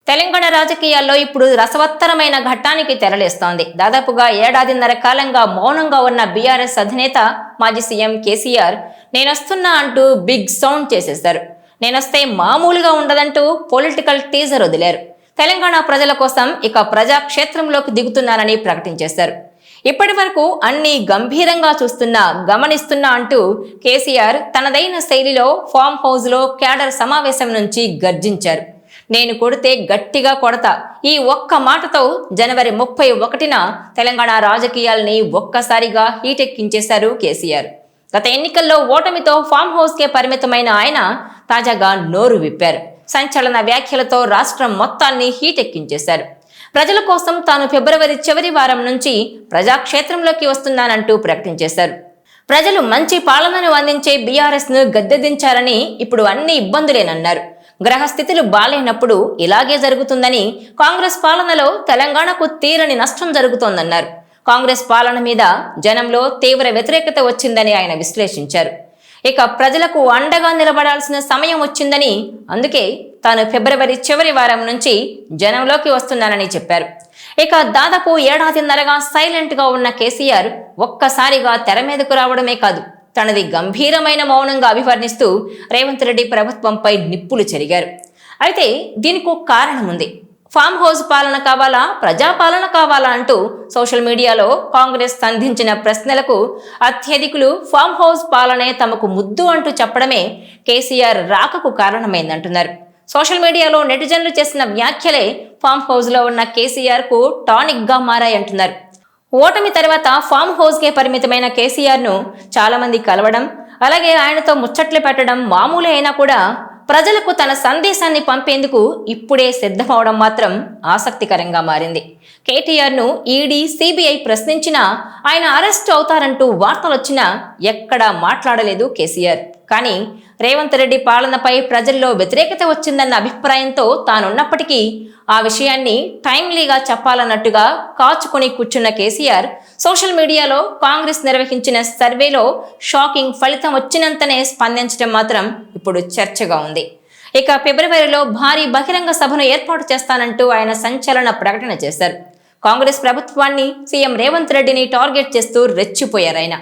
తెలంగాణ రాజకీయాల్లో ఇప్పుడు రసవత్తరమైన ఘట్టానికి తెరలేస్తోంది. దాదాపుగా ఏడాదిన్నర కాలంగా మౌనంగా ఉన్న బీఆర్ఎస్ అధినేత మాజీ సీఎం కేసీఆర్ నేనొస్తున్నా అంటూ బిగ్ సౌండ్ చేసేశారు. నేనొస్తే మామూలుగా ఉండదంటూ పొలిటికల్ టీజర్ వదిలారు. తెలంగాణ ప్రజల కోసం ఇక ప్రజాక్షేత్రంలోకి దిగుతున్నానని ప్రకటించేశారు. ఇప్పటి వరకు అన్ని గంభీరంగా చూస్తున్నా గమనిస్తున్నా అంటూ కేసీఆర్ తనదైన శైలిలో ఫామ్ హౌస్ లో క్యాడర్ సమావేశం నుంచి గర్జించారు. నేను కొడితే గట్టిగా కొడతా, ఈ ఒక్క మాటతో జనవరి 31న తెలంగాణ రాజకీయాల్ని ఒక్కసారిగా హీటెక్కించేశారు కేసీఆర్. గత ఎన్నికల్లో ఓటమితో ఫామ్ హౌస్ కే పరిమితమైన ఆయన తాజాగా నోరు విప్పారు. సంచలన వ్యాఖ్యలతో రాష్ట్రం మొత్తాన్ని హీటెక్కించేశారు. ప్రజల కోసం తాను ఫిబ్రవరి చివరి వారం నుంచి ప్రజాక్షేత్రంలోకి వస్తున్నానంటూ ప్రకటించేశారు. ప్రజలు మంచి పాలనను అందించే బీఆర్ఎస్ ను గద్దెదించారని, ఇప్పుడు అన్ని ఇబ్బందులేనన్నారు. గ్రహస్థితులు బాలేనప్పుడు ఇలాగే జరుగుతుందని, కాంగ్రెస్ పాలనలో తెలంగాణకు తీరని నష్టం జరుగుతోందన్నారు. కాంగ్రెస్ పాలన మీద జనంలో తీవ్ర వ్యతిరేకత వచ్చిందని ఆయన విశ్లేషించారు. ఇక ప్రజలకు అండగా నిలబడాల్సిన సమయం వచ్చిందని, అందుకే తాను ఫిబ్రవరి చివరి వారం నుంచి జనంలోకి వస్తున్నానని చెప్పారు. ఇక దాదాపు ఏడాదిన్నరగా సైలెంట్ గా ఉన్న కేసీఆర్ ఒక్కసారిగా తెర మీదకు రావడమే కాదు, తనది గంభీరమైన మౌనంగా అభివర్ణిస్తూ రేవంత్ రెడ్డి ప్రభుత్వంపై నిప్పులు చెరిగారు. అయితే దీనికి ఒక కారణం ఉంది. ఫామ్ హౌస్ పాలన కావాలా, ప్రజాపాలన కావాలా అంటూ సోషల్ మీడియాలో కాంగ్రెస్ సంధించిన ప్రశ్నలకు అత్యధికులు ఫామ్ హౌస్ పాలనే తమకు ముద్దు అంటూ చెప్పడమే కేసీఆర్ రాకకు కారణమైందంటున్నారు. సోషల్ మీడియాలో నెటిజన్లు చేసిన వ్యాఖ్యలే ఫామ్ హౌస్ లో ఉన్న కేసీఆర్ కు టానిక్ గా మారాయంటున్నారు. ఓటమి తర్వాత ఫామ్ హౌస్ కే పరిమితమైన కేసీఆర్ ను చాలా మంది కలవడం, అలాగే ఆయనతో ముచ్చట్లు పెట్టడం మామూలే అయినా కూడా ప్రజలకు తన సందేశాన్ని పంపేందుకు ఇప్పుడే సిద్ధమవడం మాత్రం ఆసక్తికరంగా మారింది. కేటీఆర్ ను ఈడీ, సిబిఐ ప్రశ్నించినా, ఆయన అరెస్ట్ అవుతారంటూ వార్తలొచ్చినా ఎక్కడా మాట్లాడలేదు కేసీఆర్. కానీ రేవంత్ రెడ్డి పాలనపై ప్రజల్లో వ్యతిరేకత వచ్చిందన్న అభిప్రాయంతో తానున్నప్పటికీ ఆ విషయాన్ని టైమ్లీగా చెప్పాలన్నట్టుగా కాచుకొని కూర్చున్న కేసీఆర్ సోషల్ మీడియాలో కాంగ్రెస్ నిర్వహించిన సర్వేలో షాకింగ్ ఫలితం వచ్చినంతనే స్పందించడం మాత్రం ఇప్పుడు చర్చగా ఉంది. ఇక ఫిబ్రవరిలో భారీ బహిరంగ సభను ఏర్పాటు చేస్తానంటూ ఆయన సంచలన ప్రకటన చేశారు. కాంగ్రెస్ ప్రభుత్వాన్ని, సీఎం రేవంత్ రెడ్డిని టార్గెట్ చేస్తూ రెచ్చిపోయారాయన.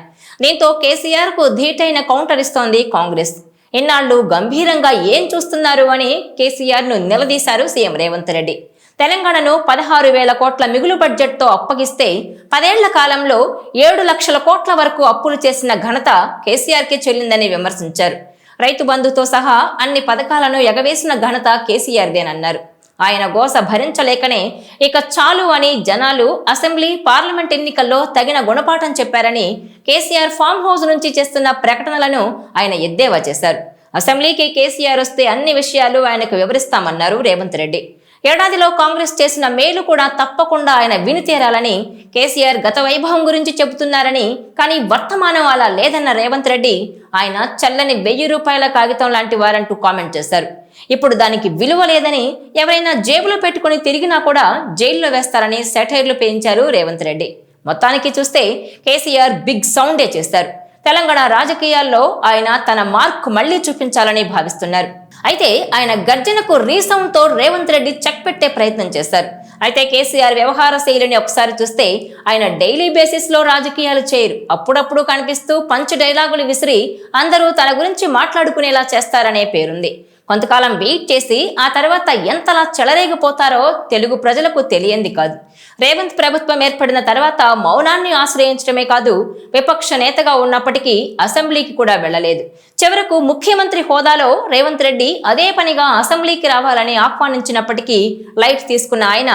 దీంతో కేసీఆర్ కు ధీటైన కౌంటర్ ఇస్తోంది కాంగ్రెస్. ఇన్నాళ్లు గంభీరంగా ఏం చూస్తున్నారు అని కేసీఆర్ ను నిలదీశారు సీఎం రేవంత్ రెడ్డి. తెలంగాణను 16,000 కోట్ల మిగులు బడ్జెట్ తో అప్పగిస్తే 10 ఏళ్ల కాలంలో 7 లక్షల కోట్ల వరకు అప్పులు చేసిన ఘనత కేసీఆర్ కి చెల్లిందని విమర్శించారు. రైతు బంధుతో సహా అన్ని పథకాలను ఎగవేసిన ఘనత కేసీఆర్దేనన్నారు. ఆయన గోస భరించలేకనే ఇక చాలు అని జనాలు అసెంబ్లీ, పార్లమెంట్ ఎన్నికల్లో తగిన గుణపాఠం చెప్పారని కేసీఆర్ ఫామ్ హౌస్ నుంచి చేస్తున్న ప్రకటనలను ఆయన ఎద్దేవా చేశారు. అసెంబ్లీకి కేసీఆర్ వస్తే అన్ని విషయాలు ఆయనకు వివరిస్తామన్నారు రేవంత్ రెడ్డి. ఏడాదిలో కాంగ్రెస్ చేసిన మేలు కూడా తప్పకుండా ఆయన విని తీరాలని కేసీఆర్ గత వైభవం గురించి చెబుతున్నారని, కానీ వర్తమానం అలా లేదన్న రేవంత్ రెడ్డి ఆయన చల్లని 1000 రూపాయల కాగితం లాంటి వారంటూ కామెంట్ చేశారు. ఇప్పుడు దానికి విలువ లేదని, ఎవరైనా జేబులో పెట్టుకుని తిరిగినా కూడా జైల్లో వేస్తారని సెటైర్లు పేయించారు రేవంత్ రెడ్డి. మొత్తానికి చూస్తే కేసీఆర్ బిగ్ సౌండే చేశారు. తెలంగాణ రాజకీయాల్లో ఆయన తన మార్క్ మళ్లీ చూపించాలని భావిస్తున్నారు. అయితే ఆయన గర్జనకు రీసౌండ్ తో రేవంత్ రెడ్డి చెక్ పెట్టే ప్రయత్నం చేశారు. అయితే కేసీఆర్ వ్యవహార శైలిని ఒకసారి చూస్తే ఆయన డైలీ బేసిస్ లో రాజకీయాలు చేయరు. అప్పుడప్పుడు కనిపిస్తూ పంచ్ డైలాగులు విసిరి అందరూ తన గురించి మాట్లాడుకునేలా చేస్తారనే పేరుంది. కొంతకాలం వెయిట్ చేసి ఆ తర్వాత ఎంతలా చెలరేగిపోతారో తెలుగు ప్రజలకు తెలియంది కాదు. రేవంత్ ప్రభుత్వం ఏర్పడిన తర్వాత మౌనాన్ని ఆశ్రయించడమే కాదు, విపక్ష నేతగా ఉన్నప్పటికీ అసెంబ్లీకి కూడా వెళ్లలేదు. చివరకు ముఖ్యమంత్రి హోదాలో రేవంత్ రెడ్డి అదే పనిగా అసెంబ్లీకి రావాలని ఆహ్వానించినప్పటికీ లైట్ తీసుకున్న ఆయన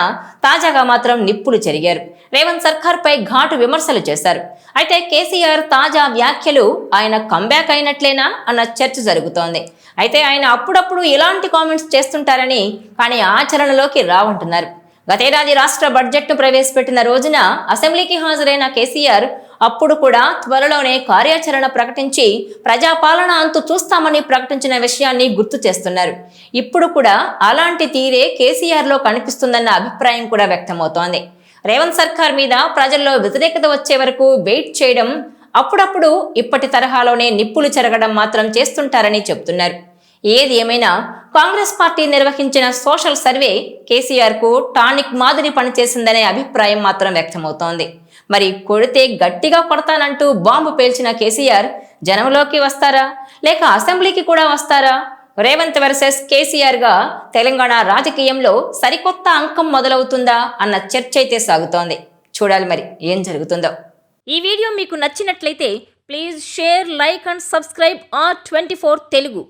తాజాగా మాత్రం నిప్పులు చెరిగారు. రేవంత్ సర్కార్ పై ఘాటు విమర్శలు చేశారు. అయితే కేసీఆర్ తాజా వ్యాఖ్యలు ఆయన కంబ్యాక్ అయినట్లేనా అన్న చర్చ జరుగుతోంది. అయితే ఆయన అప్పుడప్పుడు ఇలాంటి కామెంట్స్ చేస్తుంటారని, కానీ ఆచరణలోకి రావంటున్నారు. గతేడాది రాష్ట్ర బడ్జెట్ను ప్రవేశపెట్టిన రోజున అసెంబ్లీకి హాజరైన కేసీఆర్ అప్పుడు కూడా త్వరలోనే కార్యాచరణ ప్రకటించి ప్రజాపాలన అంతు చూస్తామని ప్రకటించిన విషయాన్ని గుర్తు చేస్తున్నారు. ఇప్పుడు కూడా అలాంటి తీరే కేసీఆర్ లో కనిపిస్తుందన్న అభిప్రాయం కూడా వ్యక్తమవుతోంది. రేవంత్ సర్కార్ మీద ప్రజల్లో వ్యతిరేకత వచ్చే వరకు వెయిట్ చేయడం, అప్పుడప్పుడు ఇప్పటి తరహాలోనే నిప్పులు చెరగడం మాత్రం చేస్తుంటారని చెబుతున్నారు. ఏది ఏమైనా కాంగ్రెస్ పార్టీ నిర్వహించిన సోషల్ సర్వే కేసీఆర్ కు టానిక్ మాదిరి పనిచేసిందనే అభిప్రాయం మాత్రం వ్యక్తమవుతోంది. మరి కొడితే గట్టిగా కొడతానంటూ బాంబు పేల్చిన కేసీఆర్ జనంలోకి వస్తారా, లేక అసెంబ్లీకి కూడా వస్తారా? రేవంత్ వర్సెస్ కేసీఆర్ గా తెలంగాణ రాజకీయంలో సరికొత్త అంకం మొదలవుతుందా అన్న చర్చ అయితే సాగుతోంది. చూడాలి మరి ఏం జరుగుతుందో. ఈ వీడియో మీకు నచ్చినట్లయితే please share, like and subscribe R24 Telugu.